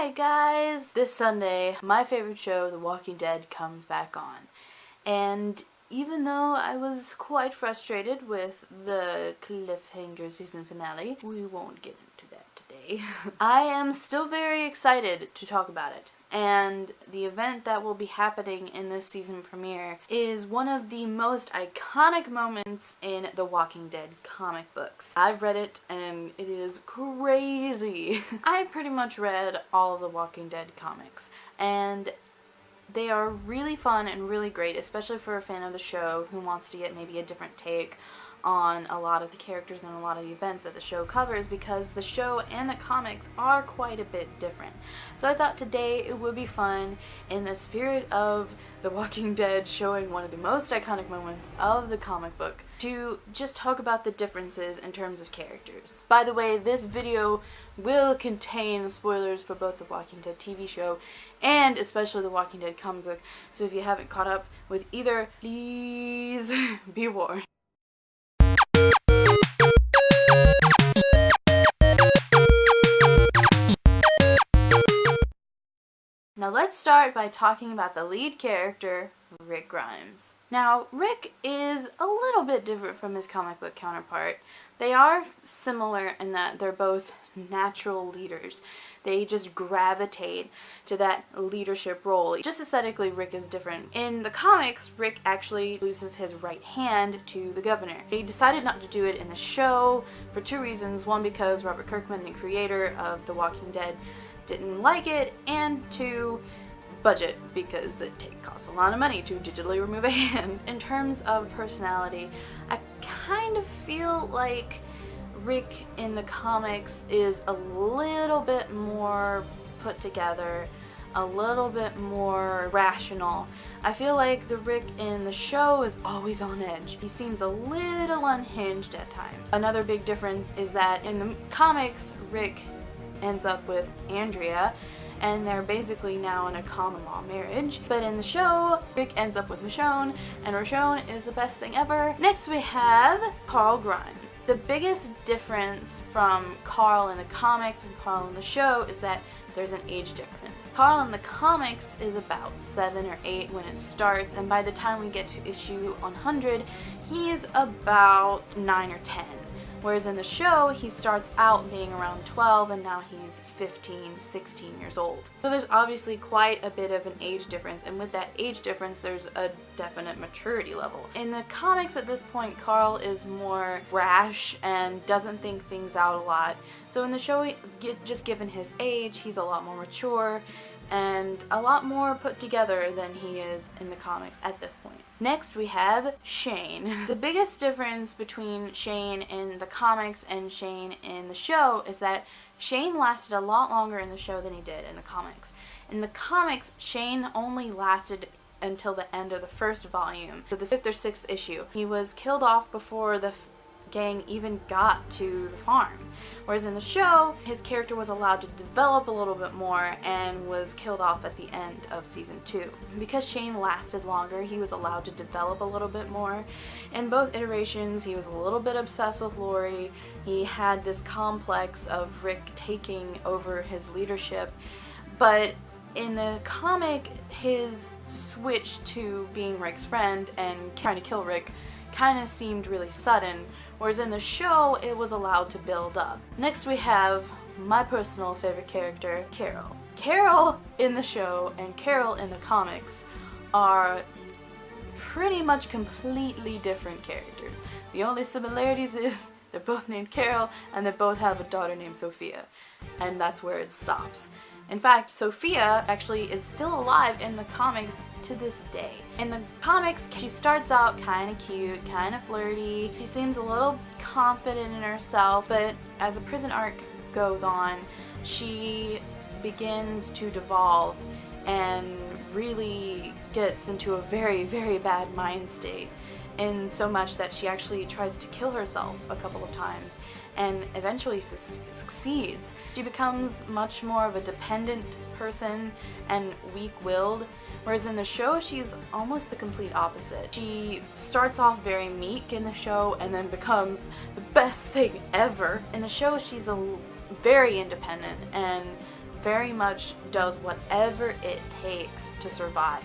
Hi guys! This Sunday, my favorite show, The Walking Dead, comes back on. And even though I was quite frustrated with the cliffhanger season finale, we won't get into that today. I am still very excited to talk about it. And the event that will be happening in this season premiere is one of the most iconic moments in the Walking Dead comic books. I've read it and it is crazy. I pretty much read all of the Walking Dead comics and they are really fun and really great, especially for a fan of the show who wants to get maybe a different take on a lot of the characters and a lot of the events that the show covers, because the show and the comics are quite a bit different. So I thought today it would be fun, in the spirit of The Walking Dead showing one of the most iconic moments of the comic book, to just talk about the differences in terms of characters. By the way, this video will contain spoilers for both The Walking Dead TV show and especially The Walking Dead comic book, so if you haven't caught up with either, please be warned. Now let's start by talking about the lead character, Rick Grimes. Now, Rick is a little bit different from his comic book counterpart. They are similar in that they're both natural leaders. They just gravitate to that leadership role. Just aesthetically, Rick is different. In the comics, Rick actually loses his right hand to the governor. He decided not to do it in the show for two reasons. One, because Robert Kirkman, the creator of The Walking Dead, didn't like it, and two, budget, because it costs a lot of money to digitally remove a hand. In terms of personality, I kind of feel like Rick in the comics is a little bit more put together, a little bit more rational. I feel like the Rick in the show is always on edge. He seems a little unhinged at times. Another big difference is that in the comics, Rick ends up with Andrea, and they're basically now in a common law marriage. But in the show, Rick ends up with Michonne, and Michonne is the best thing ever. Next we have Carl Grimes. The biggest difference from Carl in the comics and Carl in the show is that there's an age difference. Carl in the comics is about 7 or 8 when it starts, and by the time we get to issue 100, he's about 9 or 10. Whereas in the show, he starts out being around 12 and now he's 15, 16 years old. So there's obviously quite a bit of an age difference, and with that age difference, there's a definite maturity level. In the comics at this point, Carl is more rash and doesn't think things out a lot. So in the show, just given his age, he's a lot more mature and a lot more put together than he is in the comics at this point. Next we have Shane. The biggest difference between Shane in the comics and Shane in the show is that Shane lasted a lot longer in the show than he did in the comics. In the comics, Shane only lasted until the end of the first volume, so the 5th or 6th issue. He was killed off before the gang even got to the farm. Whereas in the show, his character was allowed to develop a little bit more and was killed off at the end of season 2. Because Shane lasted longer, he was allowed to develop a little bit more. In both iterations, he was a little bit obsessed with Lori. He had this complex of Rick taking over his leadership. But in the comic, his switch to being Rick's friend and trying to kill Rick kind of seemed really sudden, whereas in the show it was allowed to build up. Next we have my personal favorite character, Carol. Carol in the show and Carol in the comics are pretty much completely different characters. The only similarities is they're both named Carol and they both have a daughter named Sophia, and that's where it stops. In fact, Sophia actually is still alive in the comics to this day. In the comics, she starts out kind of cute, kind of flirty. She seems a little confident in herself, but as the prison arc goes on, she begins to devolve and really gets into a very, very bad mind state, in so much that she actually tries to kill herself a couple of times and eventually succeeds. She becomes much more of a dependent person and weak-willed, whereas in the show she's almost the complete opposite. She starts off very meek in the show and then becomes the best thing ever. In the show she's very independent and very much does whatever it takes to survive,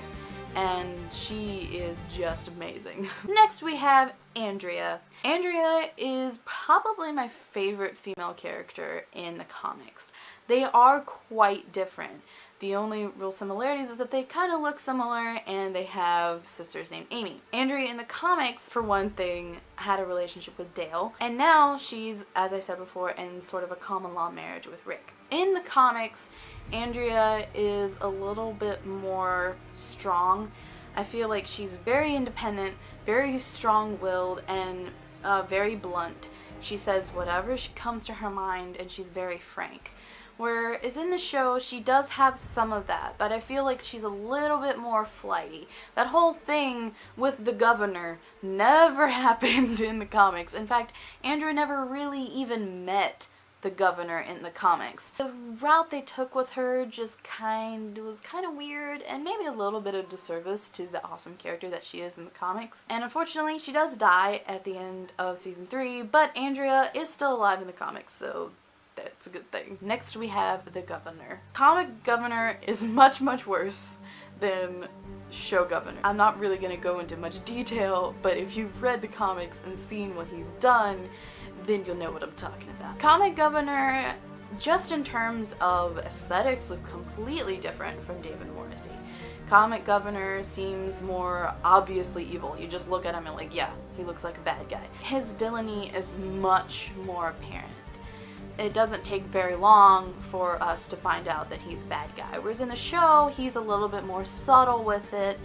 and she is just amazing. Next we have Andrea. Andrea is probably my favorite female character in the comics. They are quite different. The only real similarities is that they kind of look similar and they have sisters named Amy. Andrea in the comics, for one thing, had a relationship with Dale, and now she's, as I said before, in sort of a common law marriage with Rick. In the comics, Andrea is a little bit more strong. I feel like she's very independent, very strong-willed, and very blunt. She says whatever comes to her mind, and she's very frank. Whereas in the show, she does have some of that, but I feel like she's a little bit more flighty. That whole thing with the governor never happened in the comics. In fact, Andrea never really even met the governor in the comics. The route they took with her just was kind of weird, and maybe a little bit of disservice to the awesome character that she is in the comics. And unfortunately, she does die at the end of season 3, but Andrea is still alive in the comics, so that's a good thing. Next we have the governor. Comic governor is much, much worse than show governor. I'm not really going to go into much detail, but if you've read the comics and seen what he's done, then you'll know what I'm talking about. Comic governor, just in terms of aesthetics, look completely different from David Morrissey. Comic governor seems more obviously evil. You just look at him and like, yeah, he looks like a bad guy. His villainy is much more apparent. It doesn't take very long for us to find out that he's a bad guy. Whereas in the show, he's a little bit more subtle with it.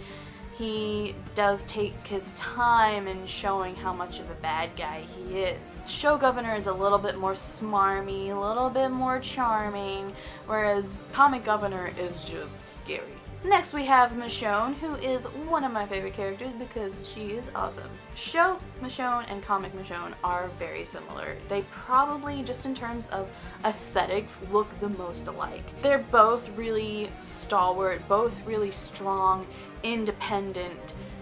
He does take his time in showing how much of a bad guy he is. Show governor is a little bit more smarmy, a little bit more charming, whereas comic governor is just scary. Next we have Michonne, who is one of my favorite characters because she is awesome. Show Michonne and comic Michonne are very similar. They probably, just in terms of aesthetics, look the most alike. They're both really stalwart, both really strong, independent,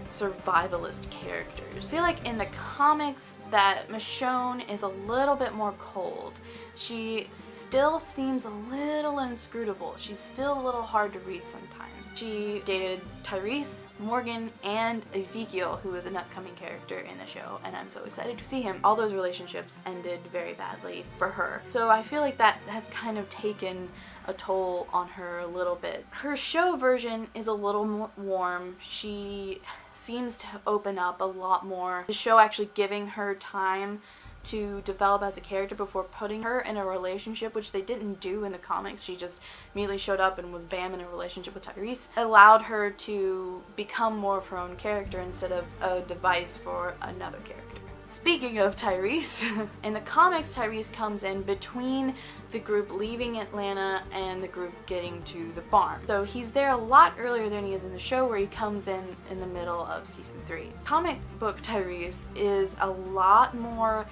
survivalist characters. I feel like in the comics that Michonne is a little bit more cold. She still seems a little inscrutable. She's still a little hard to read sometimes. She dated Tyrese, Morgan, and Ezekiel, who is an upcoming character in the show, and I'm so excited to see him. All those relationships ended very badly for her. So I feel like that has kind of taken a toll on her a little bit. Her show version is a little more warm. She seems to open up a lot more. The show actually giving her time to develop as a character before putting her in a relationship, which they didn't do in the comics. She just immediately showed up and was bam in a relationship with Tyrese. Allowed her to become more of her own character instead of a device for another character. Speaking of Tyrese, in the comics Tyrese comes in between the group leaving Atlanta and the group getting to the barn. So he's there a lot earlier than he is in the show, where he comes in the middle of season 3. Comic book Tyrese is a lot more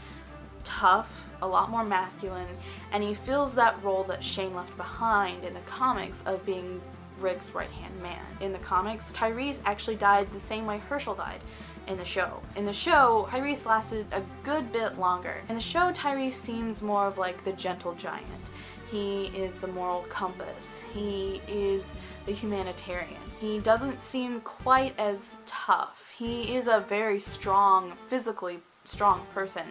tough, a lot more masculine, and he fills that role that Shane left behind in the comics of being Rick's right-hand man. In the comics, Tyrese actually died the same way Herschel died in the show. In the show, Tyrese lasted a good bit longer. In the show, Tyrese seems more of like the gentle giant. He is the moral compass. He is the humanitarian. He doesn't seem quite as tough. He is a very strong, physically strong person,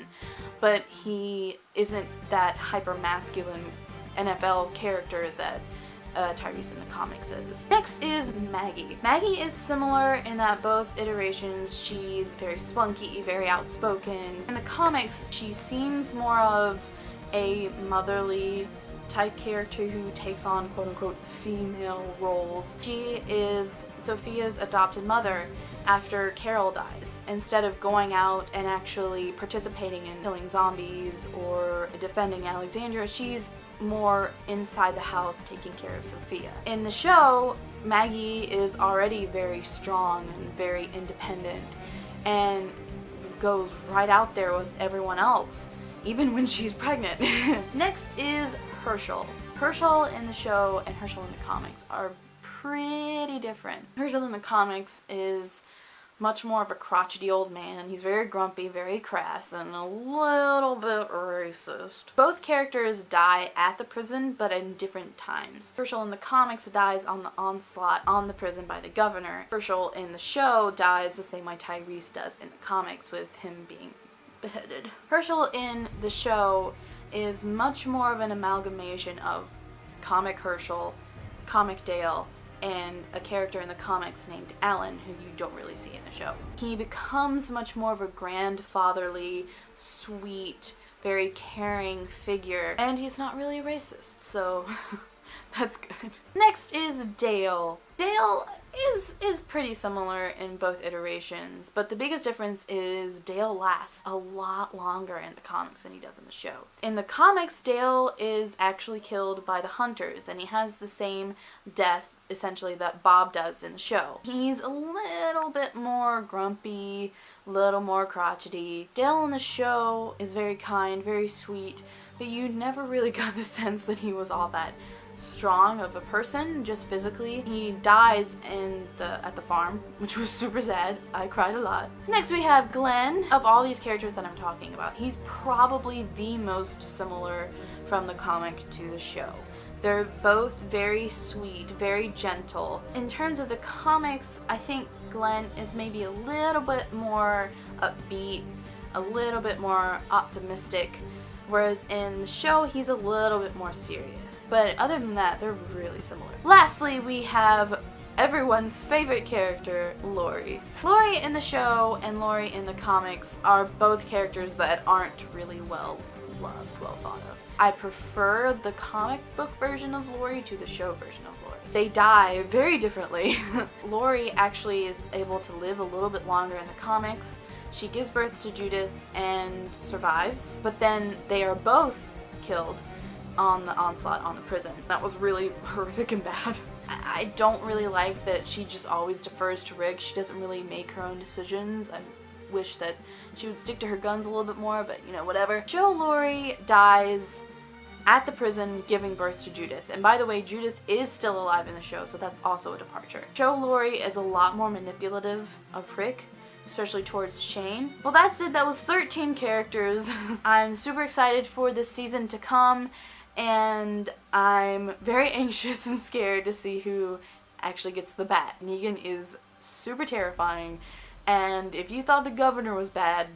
but he isn't that hyper-masculine NFL character that Tyrese in the comics is. Next is Maggie. Maggie is similar in that both iterations she's very spunky, very outspoken. In the comics, she seems more of a motherly type character who takes on quote-unquote female roles. She is Sophia's adopted mother after Carol dies. Instead of going out and actually participating in killing zombies or defending Alexandria, she's more inside the house taking care of Sophia. In the show, Maggie is already very strong and very independent and goes right out there with everyone else, even when she's pregnant. Next is Herschel. Herschel in the show and Herschel in the comics are pretty different. Herschel in the comics is much more of a crotchety old man. He's very grumpy, very crass, and a little bit racist. Both characters die at the prison, but in different times. Herschel in the comics dies on the onslaught on the prison by the governor. Herschel in the show dies the same way Tyrese does in the comics, with him being beheaded. Herschel in the show is much more of an amalgamation of comic Herschel, comic Dale, and a character in the comics named Alan, who you don't really see in the show. He becomes much more of a grandfatherly, sweet, very caring figure, and he's not really a racist, so that's good. Next is Dale. Dale is pretty similar in both iterations, but the biggest difference is Dale lasts a lot longer in the comics than he does in the show. In the comics, Dale is actually killed by the hunters, and he has the same death, essentially, that Bob does in the show. He's a little bit more grumpy, a little more crotchety. Dale in the show is very kind, very sweet, but you never really got the sense that he was all that strong of a person, just physically. He dies at the farm, which was super sad. I cried a lot. Next we have Glenn. Of all these characters that I'm talking about, he's probably the most similar from the comic to the show. They're both very sweet, very gentle. In terms of the comics, I think Glenn is maybe a little bit more upbeat, a little bit more optimistic, whereas in the show he's a little bit more serious. But other than that, they're really similar. Lastly, we have everyone's favorite character, Laurie. Laurie in the show and Laurie in the comics are both characters that aren't really well loved, well thought of. I prefer the comic book version of Laurie to the show version of Laurie. They die very differently. Laurie actually is able to live a little bit longer in the comics. She gives birth to Judith and survives, but then they are both killed on the onslaught on the prison. That was really horrific and bad. I don't really like that she just always defers to Rick. She doesn't really make her own decisions. I wish that she would stick to her guns a little bit more, but you know, whatever. Joe Laurie dies at the prison giving birth to Judith. And by the way, Judith is still alive in the show, so that's also a departure. Joe Laurie is a lot more manipulative of Rick, especially towards Shane. Well, that's it. That was 13 characters. I'm super excited for this season to come, and I'm very anxious and scared to see who actually gets the bat. Negan is super terrifying, and if you thought the governor was bad,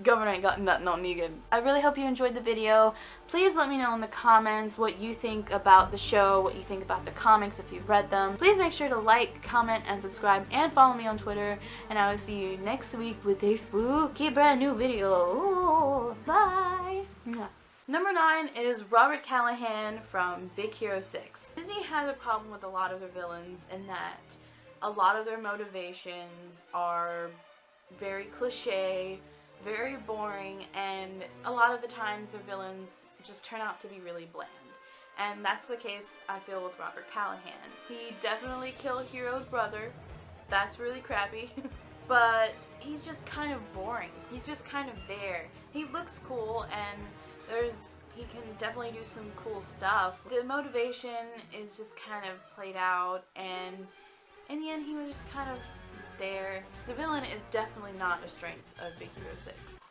Governor ain't got nothing on Negan. I really hope you enjoyed the video. Please let me know in the comments what you think about the show, what you think about the comics if you've read them. Please make sure to like, comment, and subscribe, and follow me on Twitter. And I will see you next week with a spooky brand new video. Ooh, bye! Number 9 is Robert Callahan from Big Hero 6. Disney has a problem with a lot of their villains in that a lot of their motivations are very cliche, very boring, and a lot of the times their villains just turn out to be really bland. And that's the case, I feel, with Robert Callahan. He definitely killed Hero's brother. That's really crappy. But he's just kind of boring. He's just kind of there. He looks cool, and he can definitely do some cool stuff. The motivation is just kind of played out, and in the end he was just kind of there. The villain is definitely not a strength of Big Hero 6.